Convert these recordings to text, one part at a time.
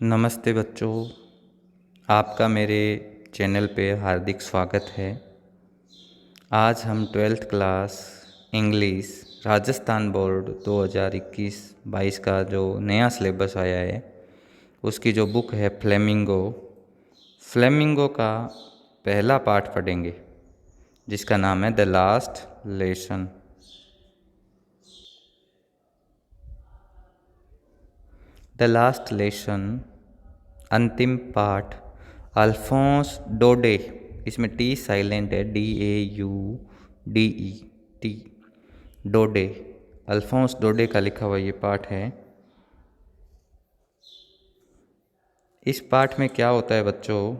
नमस्ते बच्चों, आपका मेरे चैनल पे हार्दिक स्वागत है। आज हम 12th class English Rajasthan board 2021-22 का जो नया सिलेबस आया है उसकी जो बुक है फ्लेमिंगो का पहला पाठ पढ़ेंगे जिसका नाम है the last lesson. The last lesson अंतिम पाठ अल्फोंस डोडे, इसमें टी साइलेंट है, DAUDE डोडे, अल्फोंस डोडे का लिखा हुआ ये पाठ है। इस पाठ में क्या होता है बच्चों,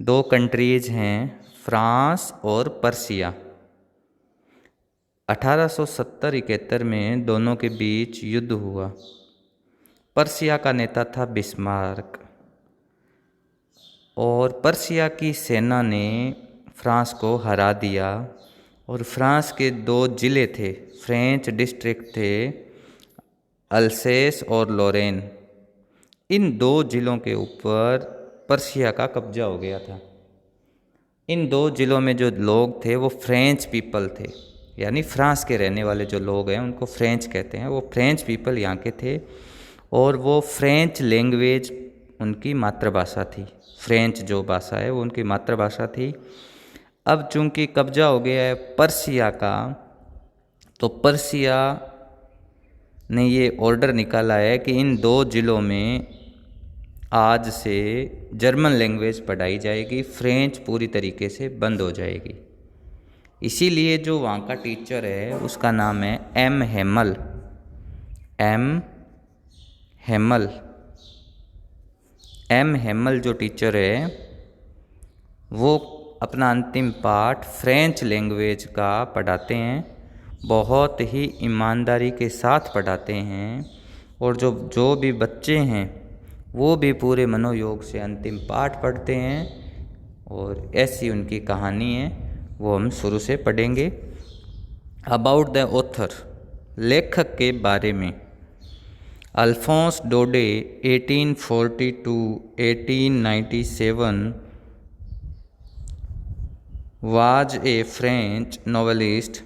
दो कंट्रीज हैं फ्रांस और पर्सिया। 1870-71 में दोनों के बीच युद्ध हुआ। पर्सिया का नेता था बिस्मार्क और पर्सिया की सेना ने फ्रांस को हरा दिया और फ्रांस के दो ज़िले थे, फ्रेंच डिस्ट्रिक्ट थे, अल्सेस और लोरेन। इन दो ज़िलों के ऊपर पर्सिया का कब्जा हो गया था। इन दो ज़िलों में जो लोग थे वो फ्रेंच पीपल थे, यानी फ्रांस के रहने वाले जो लोग हैं उनको फ्रेंच कहते हैं। वो फ्रेंच पीपल यहाँ के थे और वो फ्रेंच लैंग्वेज उनकी मातृभाषा थी। फ्रेंच जो भाषा है वो उनकी मातृभाषा थी। अब चूंकि कब्जा हो गया है पर्सिया का, तो पर्सिया ने ये ऑर्डर निकाला है कि इन दो ज़िलों में आज से जर्मन लैंग्वेज पढ़ाई जाएगी, फ्रेंच पूरी तरीके से बंद हो जाएगी। इसीलिए जो वहाँ का टीचर है उसका नाम है एम हेमल जो टीचर है वो अपना अंतिम पाठ फ्रेंच लैंग्वेज का पढ़ाते हैं, बहुत ही ईमानदारी के साथ पढ़ाते हैं और जो भी बच्चे हैं वो भी पूरे मनोयोग से अंतिम पाठ पढ़ते हैं। और ऐसी उनकी कहानी है, वो हम शुरू से पढ़ेंगे। अबाउट द ऑथर, लेखक के बारे में। Alphonse Daudet 1842-1897 was a French novelist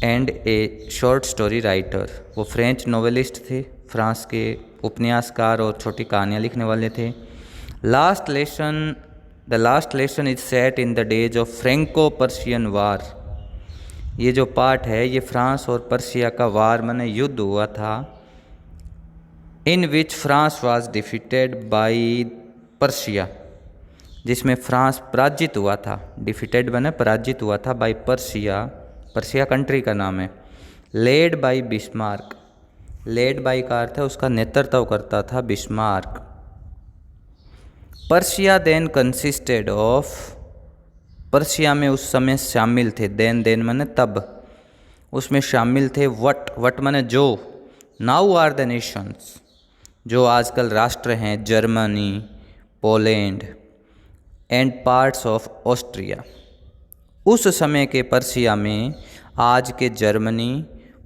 and a short story writer. वो फ्रेंच नॉवेलिस्ट थे, फ्रांस के उपन्यासकार और छोटी कहानियाँ लिखने वाले थे। The last lesson is set in the days of Franco Persian war. ये जो पाठ है ये फ्रांस और पर्सिया का वार माने युद्ध हुआ था, in which France was defeated by Persia, जिसमें फ्रांस पराजित हुआ था। डिफीटेड माने पराजित हुआ था, बाय पर्सिया कंट्री का नाम है। Led by Bismarck, led by का अर्थ है उसका नेतृत्व करता था Bismarck. Persia then consisted of, Persia में उस समय शामिल थे, देन माने तब, उसमें शामिल थे वट माने जो, नाउ आर द नेशंस, जो आजकल राष्ट्र हैं, Germany, Poland and parts of Austria. उस समय के पर्सिया में आज के जर्मनी,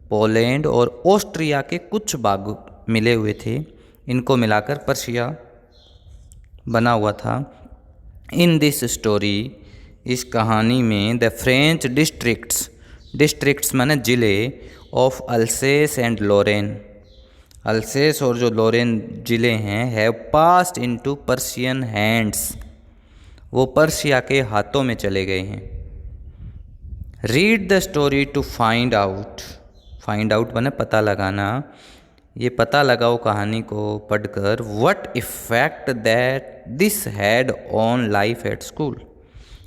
पोलैंड और ऑस्ट्रिया के कुछ भाग मिले हुए थे, इनको मिलाकर पर्सिया बना हुआ था। इन दिस स्टोरी, इस कहानी में, द फ्रेंच डिस्ट्रिक्ट्स माने जिले, ऑफ अल्सेस एंड लोरेन, अल्सेस और जो लोरेन जिले हैं, have passed into Persian hands, वो पर्सिया के हाथों में चले गए हैं। Read the story to find out माने पता लगाना, ये पता लगाओ कहानी को पढ़कर, what effect that this had on life at school,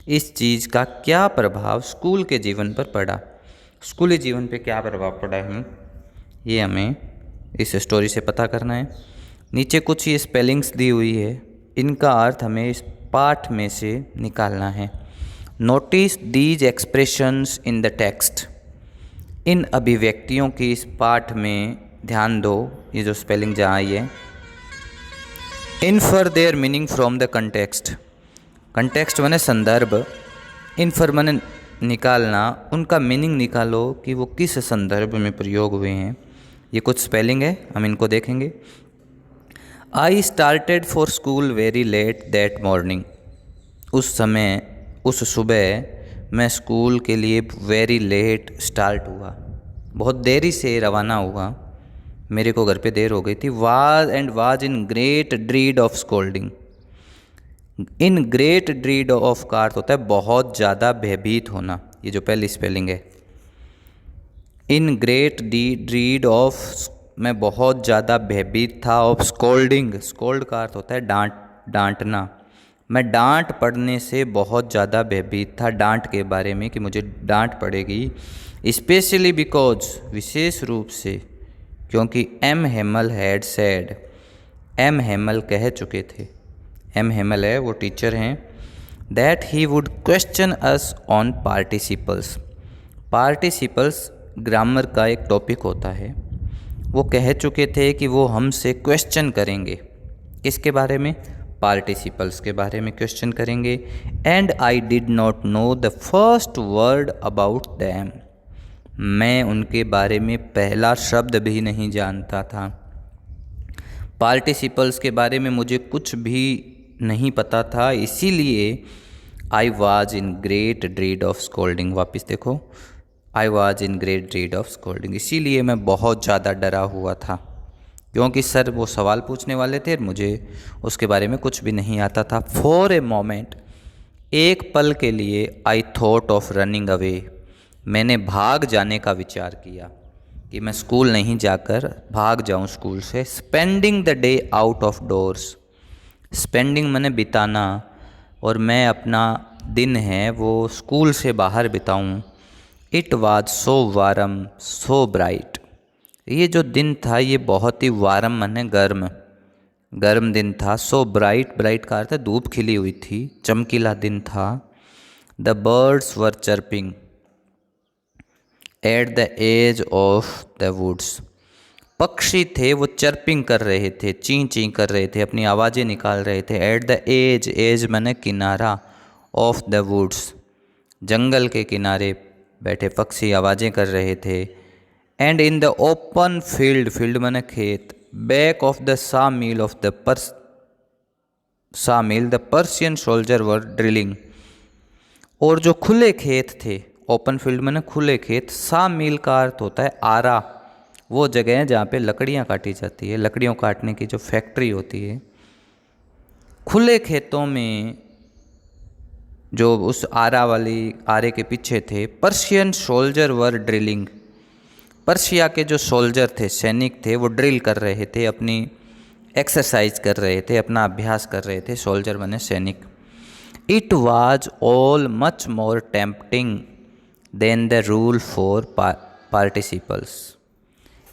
इस चीज़ का क्या प्रभाव स्कूल के जीवन पर पड़ा, स्कूली जीवन पे क्या प्रभाव पड़ा है, ये हमें इस स्टोरी से पता करना है। नीचे कुछ ये स्पेलिंग्स दी हुई है, इनका अर्थ हमें इस पाठ में से निकालना है। Notice these expressions in the text, इन अभिव्यक्तियों की इस पाठ में ध्यान दो, ये जो स्पेलिंग जहाँ आई है। Infer their meaning from the context माने संदर्भ, इन्फर माने निकालना, उनका मीनिंग निकालो कि वो किस संदर्भ में प्रयोग हुए हैं। ये कुछ स्पेलिंग है, हम इनको देखेंगे। I started for school very let that morning. उस समय, उस सुबह मैं स्कूल के लिए वेरी लेट स्टार्ट हुआ, बहुत देरी से रवाना हुआ, मेरे को घर पे देर हो गई थी। Was in great dread of scolding. In great dread of का अर्थ होता है बहुत ज़्यादा भयभीत होना, ये जो पहली स्पेलिंग है। इन ग्रेट ड्रीड ऑफ, मैं बहुत ज़्यादा भयभीत था। ऑफ स्कोल्डिंग, स्कोल्ड का अर्थ होता है डांटना। मैं डांट पड़ने से बहुत ज़्यादा भयभीत था, डांट के बारे में कि मुझे डांट पड़ेगी। स्पेशली बिकॉज, विशेष रूप से क्योंकि M Hemal had said, M Hemal कह चुके थे, एम हेमल है वो टीचर हैं, that he would question us on participles. Participles grammar का एक टॉपिक होता है। वो कह चुके थे कि वो हमसे क्वेश्चन करेंगे, किसके बारे में? पार्टिसिपल्स के बारे में क्वेश्चन करेंगे। And I did not know the first word about them. मैं उनके बारे में पहला शब्द भी नहीं जानता था। पार्टिसिपल्स के बारे में मुझे कुछ भी नहीं पता था, इसीलिए I was in great dread of scolding. वापस देखो, I was in great dread of scolding, इसीलिए मैं बहुत ज़्यादा डरा हुआ था, क्योंकि सर वो सवाल पूछने वाले थे, मुझे उसके बारे में कुछ भी नहीं आता था। फॉर ए मोमेंट, एक पल के लिए, I thought of running away, मैंने भाग जाने का विचार किया कि मैं स्कूल नहीं जाकर भाग जाऊं स्कूल से। Spending the day out of doors, spending मैंने बिताना, और मैं अपना दिन है वो स्कूल से बाहर बिताऊं। It was so warm so bright, ये जो दिन था ये बहुत ही वारम माने गर्म, गर्म दिन था। सो ब्राइट, ब्राइट का अर्थ है धूप खिली हुई थी, चमकीला दिन था। The birds were chirping at the edge of the woods, पक्षी थे वो चर्पिंग कर रहे थे, ची ची कर रहे थे, अपनी आवाज़ें निकाल रहे थे। एट द एज, एज माने किनारा, ऑफ द वुड्स, जंगल के किनारे बैठे पक्षी आवाज़ें कर रहे थे। And in the open field, field माने खेत, बैक ऑफ द सा मील of the sawmill the Persian soldier were drilling, और जो खुले खेत थे, ओपन फील्ड में ना खुले खेत, सा मील का अर्थ होता है आरा, वो जगह है जहाँ पे लकड़ियाँ काटी जाती है, लकड़ियों काटने की जो फैक्ट्री होती है। खुले खेतों में जो उस आरा वाली आरे के पीछे थे, Persian soldier were drilling, Persia के जो सोल्जर थे, सैनिक थे, वो ड्रिल कर रहे थे, अपनी एक्सरसाइज कर रहे थे, अपना अभ्यास कर रहे थे। सोल्जर बने सैनिक। It was all much more tempting than the rule for participles,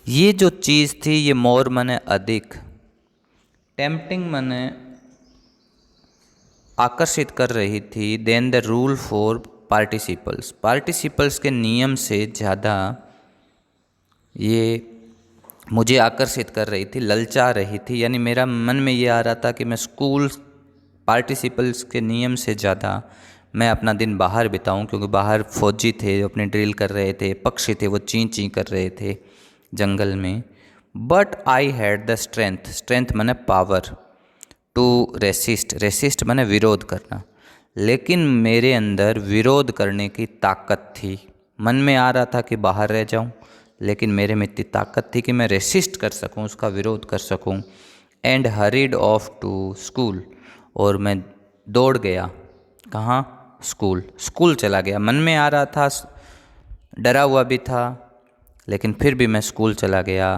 ये जो चीज़ थी ये मोर माने अधिक, टेम्पटिंग माने आकर्षित कर रही थी, than the rule for participles, participles के नियम से ज़्यादा ये मुझे आकर्षित कर रही थी, ललचा रही थी। यानी मेरा मन में ये आ रहा था कि मैं स्कूल पार्टिसिपल्स के नियम से ज़्यादा मैं अपना दिन बाहर बिताऊं, क्योंकि बाहर फौजी थे जो अपने ड्रिल कर रहे थे, पक्षी थे वो ची ची कर रहे थे जंगल में। But I had the strength, strength माने पावर, टू रेसिस्ट, रेसिस्ट माने विरोध करना, लेकिन मेरे अंदर विरोध करने की ताकत थी। मन में आ रहा था कि बाहर रह जाऊं, लेकिन मेरे में इतनी ताकत थी कि मैं रेसिस्ट कर सकूं, उसका विरोध कर सकूं। And hurried off to school, और मैं दौड़ गया, कहाँ? स्कूल, स्कूल चला गया। मन में आ रहा था, डरा हुआ भी था, लेकिन फिर भी मैं स्कूल चला गया।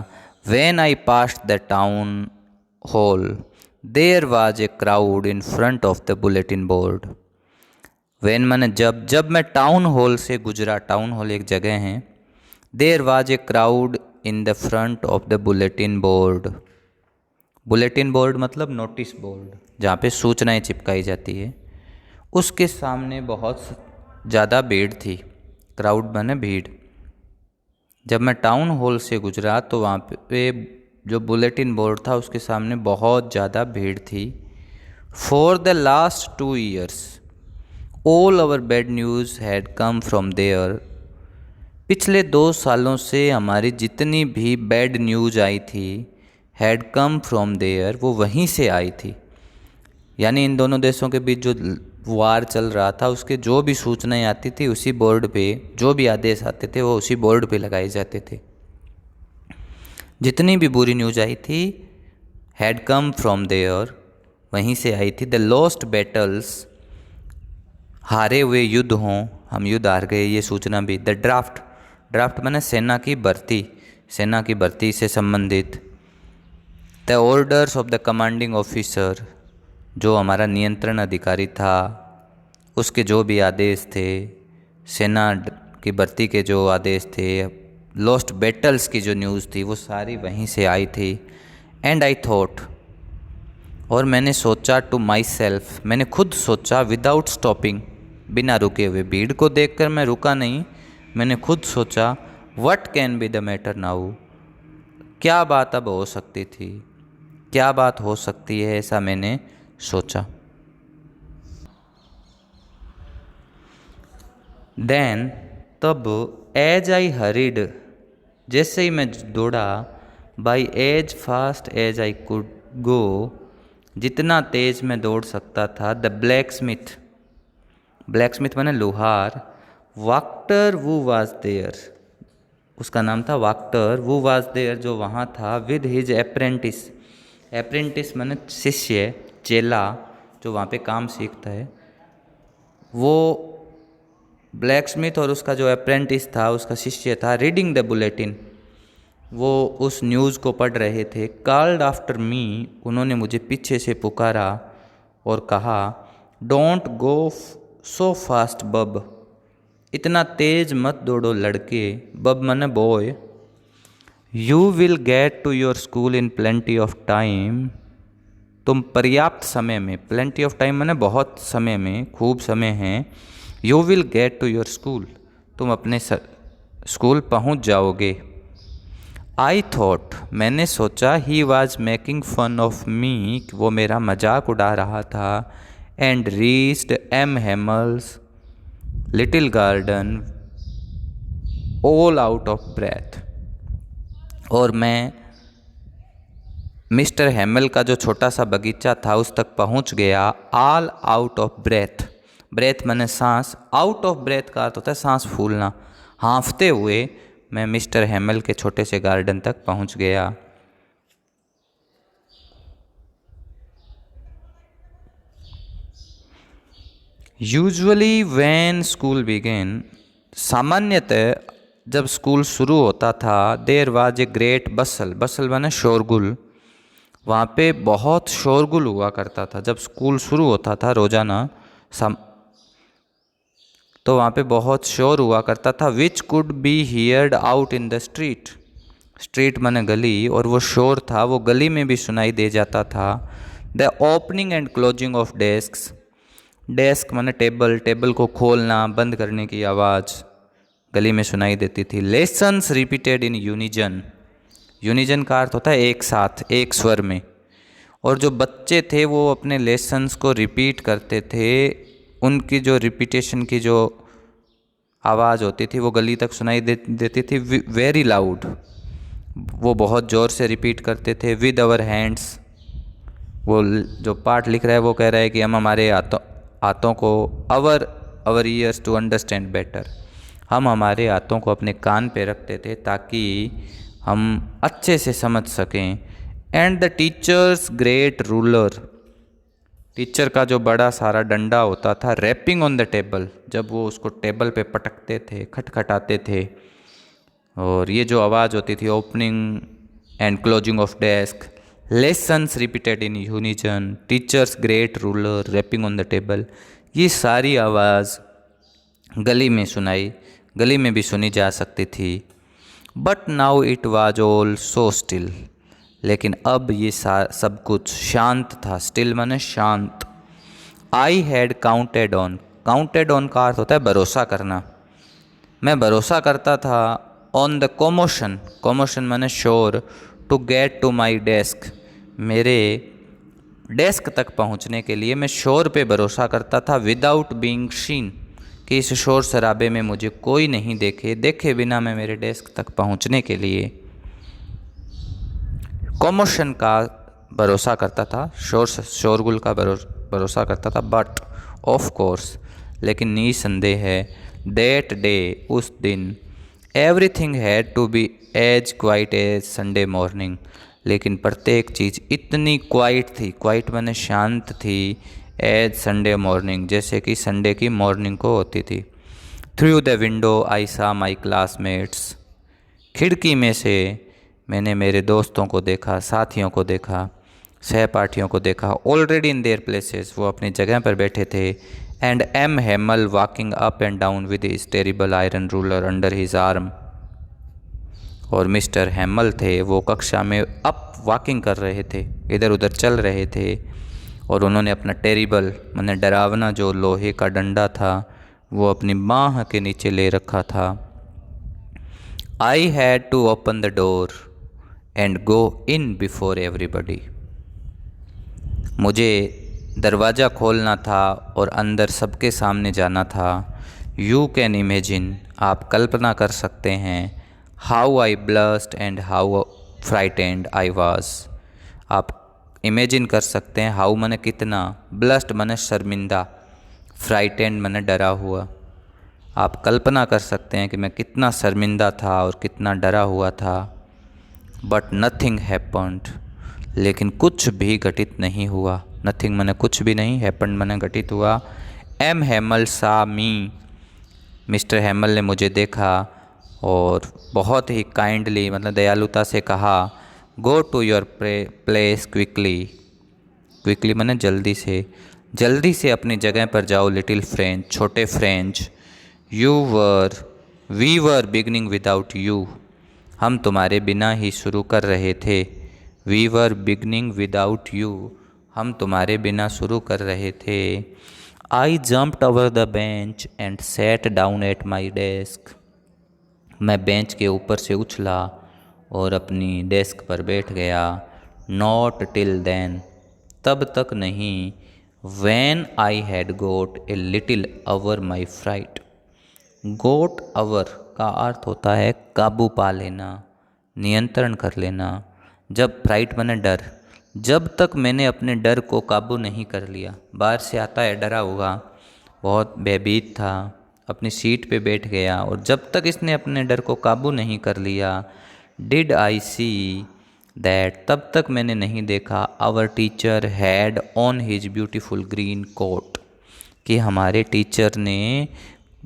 When I passed the town hall there was a crowd in front of the bulletin board. When मैंने जब मैं टाउन हॉल से गुजरा, टाउन हॉल एक जगह है, there was a crowd in the front of the bulletin board. Bulletin board मतलब notice board, जहाँ पे सूचनाएं चिपकाई जाती है, उसके सामने बहुत ज़्यादा भीड़ थी। क्राउड माने भीड़। जब मैं टाउन हॉल से गुजरा तो वहाँ पे जो बुलेटिन बोर्ड था उसके सामने बहुत ज़्यादा भीड़ थी। For the last 2 years all our bad news had come from there. पिछले 2 सालों से हमारी जितनी भी बैड न्यूज़ आई थी, हैड कम फ्रॉम देयर, वो वहीं से आई थी। यानी इन दोनों देशों के बीच जो वार चल रहा था उसके जो भी सूचनाएं आती थी उसी बोर्ड पे, जो भी आदेश आते थे वो उसी बोर्ड पे लगाए जाते थे। जितनी भी बुरी न्यूज़ आई थी हैड कम फ्रॉम देयर, वहीं से आई थी। द लॉस्ट बैटल्स, हारे हुए युद्ध हों, हम युद्ध हार गए, ये सूचना भी। द ड्राफ्ट, ड्राफ्ट माने सेना की भर्ती, सेना की भर्ती से संबंधित। The orders of the commanding officer, जो हमारा नियंत्रण अधिकारी था उसके जो भी आदेश थे, सेना की भर्ती के जो आदेश थे, लॉस्ट बैटल्स की जो न्यूज़ थी वो सारी वहीं से आई थी। एंड आई थॉट, और मैंने सोचा, टू माई सेल्फ, मैंने खुद सोचा, विदाउट स्टॉपिंग, बिना रुके हुए। भीड़ को देखकर मैं रुका नहीं, मैंने खुद सोचा, what can be the matter now, क्या बात अब हो सकती थी, क्या बात हो सकती है, ऐसा मैंने सोचा। देन, तब, एज आई हरीड, जैसे ही मैं दौड़ा, by as fast as I could go, जितना तेज मैं दौड़ सकता था, the blacksmith, blacksmith माने लोहार, वाक्टर वू वाज देयर, उसका नाम था वाक्टर वू वाज देयर, जो वहाँ था, विद हिज अप्रेंटिस, अप्रेंटिस माने शिष्य, चेला, जो वहाँ पे काम सीखता है, वो ब्लैक स्मिथ और उसका जो अप्रेंटिस था, उसका शिष्य था, रीडिंग द बुलेटिन, वो उस न्यूज़ को पढ़ रहे थे। कॉल्ड आफ्टर मी, उन्होंने मुझे पीछे से पुकारा और कहा, डोंट गो सो फास्ट बब, इतना तेज मत दौड़ो लड़के, बब माने boy, you will get to your school in plenty of time, तुम पर्याप्त समय में, प्लेंटी ऑफ टाइम माने बहुत समय में, खूब समय है, you will get to your school, तुम अपने स्कूल पहुंच जाओगे। आई थॉट, मैंने सोचा, he was making fun of me, वो मेरा मजाक उड़ा रहा था। And reached M Hamel's little garden all out of breath, और मैं मिस्टर हेमल का जो छोटा सा बगीचा था उस तक पहुंच गया, all out of breath, breath माने सांस, आउट ऑफ ब्रेथ का अर्थ होता है सांस फूलना, हाँफते हुए मैं मिस्टर हेमल के छोटे से गार्डन तक पहुंच गया। यूजुअली व्हेन स्कूल बिगेन, सामान्यतः जब स्कूल शुरू होता था, देयर वाज ए ग्रेट बसल, बसल माने शोरगुल, वहाँ पे बहुत शोरगुल हुआ करता था। जब स्कूल शुरू होता था रोज़ाना तो वहाँ पे बहुत शोर हुआ करता था। Which could be heard out in the street, street माने गली, और वो शोर था वो गली में भी सुनाई दे जाता था। The opening and closing of desks, desk माने टेबल, टेबल को खोलना बंद करने की आवाज़ गली में सुनाई देती थी। Lessons repeated in unison, unison का अर्थ होता है एक साथ, एक स्वर में, और जो बच्चे थे वो अपने लेसन्स को रिपीट करते थे, उनकी जो रिपीटेशन की जो आवाज़ होती थी वो गली तक सुनाई देती थी। वेरी लाउड, वो बहुत ज़ोर से रिपीट करते थे। विद आवर हैंड्स, वो जो पाठ लिख रहा है वो कह रहा है कि हम हमारे हाथों को, our ears to understand better, हम हमारे हाथों को अपने कान पे रखते थे ताकि हम अच्छे से समझ सकें। And the teachers great ruler, teacher का जो बड़ा सारा डंडा होता था, रैपिंग ऑन द टेबल, जब वो उसको टेबल पे पटकते थे, खटखटाते थे, और ये जो आवाज़ होती थी, opening and closing of desk, lessons repeated in unison, teachers great ruler, rapping on the table, ये सारी आवाज़ गली में भी सुनी जा सकती थी। But now it was all so still, लेकिन अब ये सब कुछ शांत था। स्टिल माने शांत। I had counted on, counted on का अर्थ होता है भरोसा करना, मैं भरोसा करता था। ऑन द कॉमोशन, कॉमोशन माने शोर, to get to my desk, मेरे डेस्क तक पहुंचने के लिए मैं शोर पे भरोसा करता था। विदाउट बीइंग शीन, कि इस शोर शराबे में मुझे कोई नहीं देखे बिना मैं मेरे डेस्क तक पहुंचने के लिए। कॉमोशन का भरोसा करता था, शोरगुल का भरोसा करता था, बट ऑफ कोर्स, लेकिन निसंदेह है, दैट डे, उस दिन, everything had to be as quiet as Sunday morning, लेकिन प्रत्येक चीज़ इतनी क्वाइट थी, क्वाइट माने शांत थी, एज संडे मॉर्निंग, जैसे कि संडे की मॉर्निंग को होती थी। थ्रू द विंडो आई सा माई क्लासमेट्स, खिड़की में से मैंने मेरे दोस्तों को देखा, साथियों को देखा, सहपाठियों को देखा, ऑलरेडी इन देयर प्लेसेस, वो अपनी जगह पर बैठे थे, and M Hamel walking up and down with his terrible iron ruler under his arm, और मिस्टर हेमल थे, वो कक्षा में अप वॉकिंग कर रहे थे, इधर उधर चल रहे थे, और उन्होंने अपना टेरिबल माने डरावना जो लोहे का डंडा था वो अपनी बाँह के नीचे ले रखा था। I had to open the door and go in before everybody, मुझे दरवाज़ा खोलना था और अंदर सबके सामने जाना था। यू कैन इमेजिन, आप कल्पना कर सकते हैं, how I blessed and how frightened I was, आप इमेजिन कर सकते हैं, हाउ माने कितना, ब्लस्ड माने शर्मिंदा, फ्राइटेंड माने डरा हुआ, आप कल्पना कर सकते हैं कि मैं कितना शर्मिंदा था और कितना डरा हुआ था। बट नथिंग हैपन्ड, लेकिन कुछ भी घटित नहीं हुआ। नथिंग माने कुछ भी नहीं, हैपन्ड माने घटित हुआ। एम हेमल सा मी, मिस्टर हेमल ने मुझे देखा और बहुत ही काइंडली मतलब दयालुता से कहा, go to your place quickly, quickly माने जल्दी से, जल्दी से अपनी जगह पर जाओ लिटिल फ्रेंच, छोटे French. We were beginning without you, हम तुम्हारे बिना ही शुरू कर रहे थे। We were beginning without you, हम तुम्हारे बिना शुरू कर रहे थे। I jumped over the bench and sat down at my desk, मैं बेंच के ऊपर से उछला और अपनी डेस्क पर बैठ गया। नॉट टिल देन, तब तक नहीं। When I had got a little over my fright, got over का अर्थ होता है काबू पा लेना, नियंत्रण कर लेना। जब फ्राइट माने डर, जब तक मैंने अपने डर को काबू नहीं कर लिया, बाहर से आता है डरा हुआ, बहुत भयभीत था, अपनी सीट पे बैठ गया, और जब तक इसने अपने डर को काबू नहीं कर लिया, डिड आई सी दैट, तब तक मैंने नहीं देखा, our teacher had on his beautiful green coat, कि हमारे टीचर ने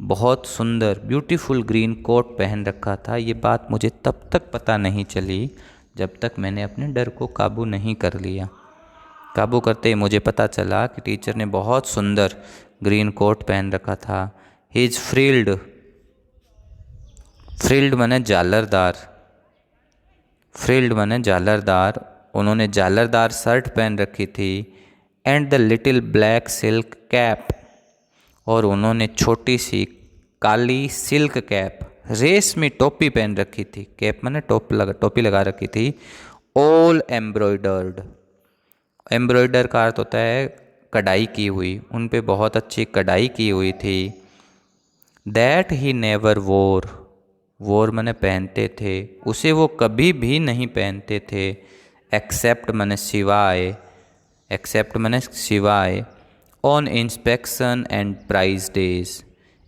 बहुत सुंदर ब्यूटीफुल ग्रीन कोट पहन रखा था। ये बात मुझे तब तक पता नहीं चली जब तक मैंने अपने डर को काबू नहीं कर लिया। काबू करते ही मुझे पता चला कि टीचर ने बहुत सुंदर ग्रीन कोट पहन रखा था। हिज फ्रिल्ड, फ्रिल्ड माने झालरदार, फ्रिल्ड माने झालरदार, उन्होंने झालरदार शर्ट पहन रखी थी। And the little black silk cap, और उन्होंने छोटी सी काली सिल्क कैप, रेशमी टोपी पहन रखी थी। कैप माने टोपी लगा रखी थी। ऑल एम्ब्रॉयडर्ड, एम्ब्रॉयडर का अर्थ होता है कढ़ाई की हुई, उन पे बहुत अच्छी कढ़ाई की हुई थी। दैट ही नेवर वोर, वोर माने पहनते थे, उसे वो कभी भी नहीं पहनते थे। एक्सेप्ट माने सिवाय, एक्सेप्ट माने सिवाय। On inspection and prize days,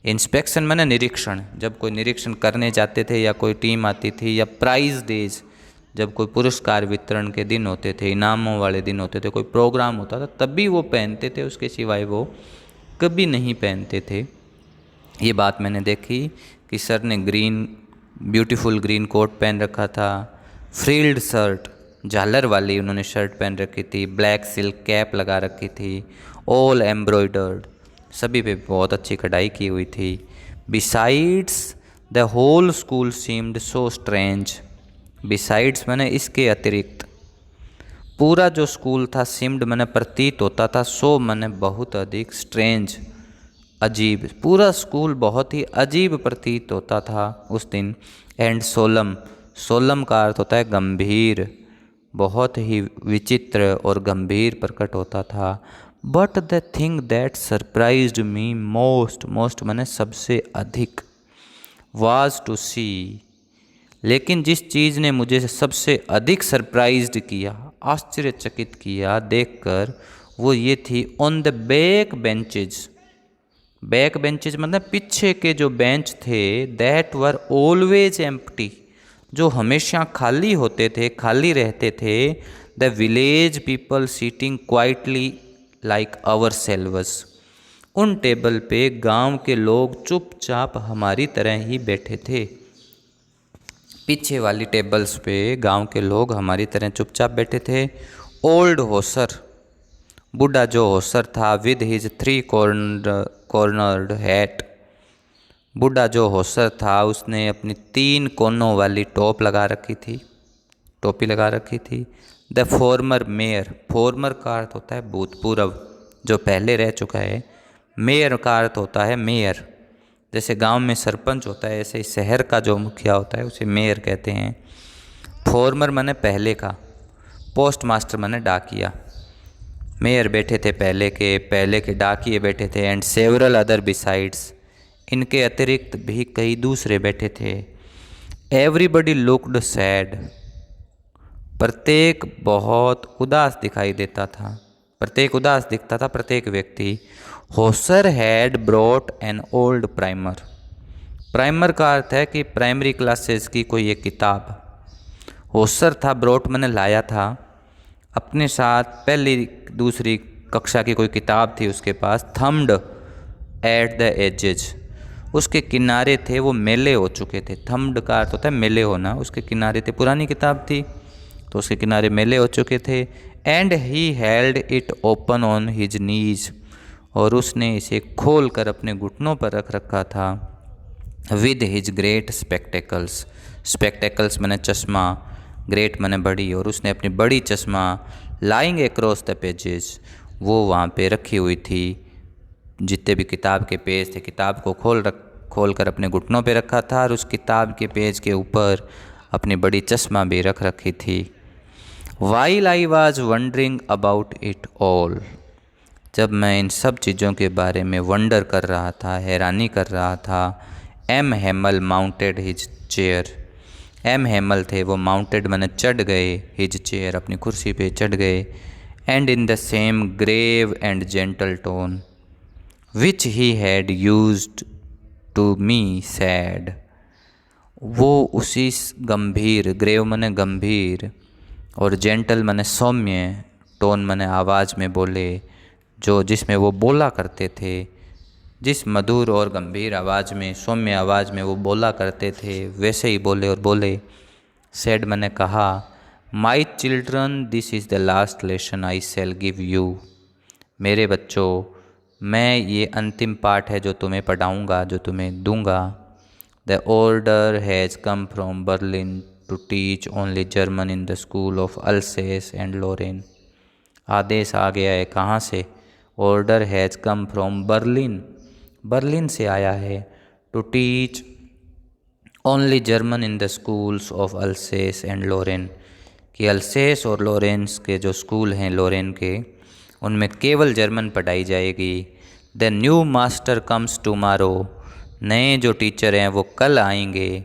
inspection माने निरीक्षण, जब कोई निरीक्षण करने जाते थे या कोई टीम आती थी, या प्राइज डेज जब कोई पुरस्कार वितरण के दिन होते थे, इनामों वाले दिन होते थे, कोई प्रोग्राम होता था, तभी वो पहनते थे, उसके सिवाय वो कभी नहीं पहनते थे। ये बात मैंने देखी कि सर ने ग्रीन ब्यूटीफुल ग्रीन कोट पहन रखा था, फ्रिल्ड शर्ट झालर वाली उन्होंने शर्ट पहन रखी थी, ब्लैक सिल्क कैप लगा रखी थी, ऑल एम्ब्रॉयडर्ड, सभी पे बहुत अच्छी कढ़ाई की हुई थी। Besides the whole school seemed so strange, besides मैंने इसके अतिरिक्त, पूरा जो स्कूल था, सीम्ड मैंने प्रतीत होता था, सो मैंने बहुत अधिक, स्ट्रेंज अजीब, पूरा स्कूल बहुत ही अजीब प्रतीत होता था उस दिन। एंड सोलम, सोलम का अर्थ होता है गंभीर, बहुत ही विचित्र और गंभीर प्रकट होता था। But the thing that surprised me most, most मैंने सबसे अधिक, वाज टू सी, लेकिन जिस चीज़ ने मुझे सबसे अधिक सरप्राइज्ड किया, आश्चर्यचकित किया देखकर, वो ये थी on the back benches. Back benches मतलब पीछे के जो बेंच थे, दैट वर ऑलवेज एम्प्टी, जो हमेशा खाली होते थे, खाली रहते थे। The village people sitting quietly like ourselves, उन टेबल पे गांव के लोग चुपचाप हमारी तरह ही बैठे थे। पीछे वाली टेबल्स पे गांव के लोग हमारी तरह चुपचाप बैठे थे। ओल्ड होसर, बूढ़ा जो होसर था, विद हिज 3 कॉर्नर्ड हैट, बूढ़ा जो होसर था उसने अपनी 3 कोनों वाली टोप लगा रखी थी, टोपी लगा रखी थी। द फॉर्मर मेयर, फॉर्मर का अर्थ होता है भूतपूर्व, जो पहले रह चुका है। मेयर का अर्थ होता है मेयर, जैसे गांव में सरपंच होता है ऐसे ही शहर का जो मुखिया होता है उसे मेयर कहते हैं। फॉर्मर माने पहले का, पोस्ट मास्टर माने डाकिया। मेयर बैठे थे पहले के डाकिए बैठे थे। एंड सेवरल अदर बिसाइड्स, इनके अतिरिक्त भी कई दूसरे बैठे थे। एवरीबडी लुक्ड सैड, प्रत्येक बहुत उदास दिखाई देता था, प्रत्येक उदास दिखता था प्रत्येक व्यक्ति। Hauser had brought an old primer, primer का अर्थ है कि प्राइमरी क्लासेस की कोई एक किताब। होसर था, ब्रॉट मैंने लाया था अपने साथ, पहली दूसरी कक्षा की कोई किताब थी उसके पास। थम्ड एट द एजेज, उसके किनारे थे वो मेले हो चुके थे। थम्ड का अर्थ होता है मेले होना, उसके किनारे थे, पुरानी किताब थी तो उसके किनारे मेले हो चुके थे। And he held it open on his knees, और उसने इसे खोल कर अपने घुटनों पर रख रखा था। With his great spectacles, spectacles मैंने चश्मा, ग्रेट मैंने बड़ी, और उसने अपनी बड़ी चश्मा लाइंग अक्रॉस द पेजेस, वो वहाँ पे रखी हुई थी। जितने भी किताब के पेज थे, किताब को खोल कर अपने घुटनों पे रखा था, और उस किताब के पेज के ऊपर अपनी बड़ी चश्मा भी रख रखी थी। While I was wondering about it all, जब मैं इन सब चीज़ों के बारे में वंडर कर रहा था, हैरानी कर रहा था। M Hamel mounted his chair, M Hamel थे वो माउंटेड मैंने चढ़ गए, हिज चेयर अपनी कुर्सी पे चढ़ गए। And in the same grave and gentle tone which he had used to me said, वो उसी गंभीर, ग्रेव मने गंभीर और जेंटल मने सौम्य, टोन मने आवाज़ में बोले, जो जिसमें वो बोला करते थे, जिस मधुर और गंभीर आवाज़ में, सौम्य आवाज़ में वो बोला करते थे, वैसे ही बोले और बोले। सैड मैंने कहा, my children this is the last lesson I shell give you, मेरे बच्चों मैं ये अंतिम पाठ है जो तुम्हें पढ़ाऊँगा, जो तुम्हें दूँगा। The order has come from Berlin to teach only German in the school of Alsace and Lorraine, आदेश आ गया है कहाँ से? Order has come from Berlin, Berlin से आया है। To teach only German in the schools of Alsace and Lorraine, कि अल्सेस और लोरेंस के जो स्कूल हैं लोरेन के, उनमें केवल जर्मन पढ़ाई जाएगी। The new master comes tomorrow, नए जो टीचर हैं वो कल आएंगे।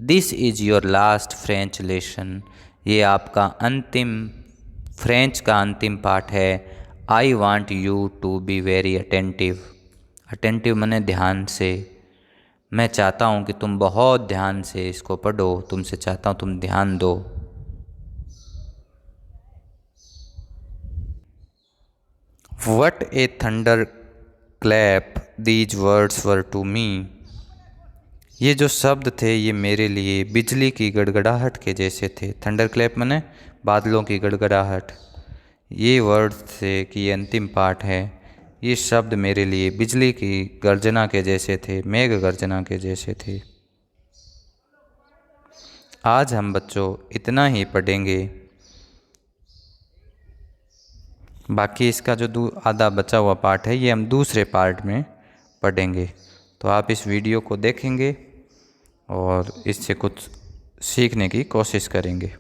This is your last French lesson, ये आपका अंतिम फ्रेंच का अंतिम पाठ है। I want you to be very attentive, attentive मने ध्यान से, मैं चाहता हूँ कि तुम बहुत ध्यान से इसको पढ़ो, तुमसे चाहता हूँ तुम ध्यान दो। What a thunderclap these words were to me, ये जो शब्द थे ये मेरे लिए बिजली की गड़गड़ाहट के जैसे थे। थंडर क्लैप मने बादलों की गड़गड़ाहट, ये वर्ड थे कि ये अंतिम पाठ है, ये शब्द मेरे लिए बिजली की गर्जना के जैसे थे, मेघ गर्जना के जैसे थे। आज हम बच्चों इतना ही पढ़ेंगे, बाकी इसका जो आधा बचा हुआ पार्ट है ये हम दूसरे पार्ट में पढ़ेंगे। तो आप इस वीडियो को देखेंगे और इससे कुछ सीखने की कोशिश करेंगे।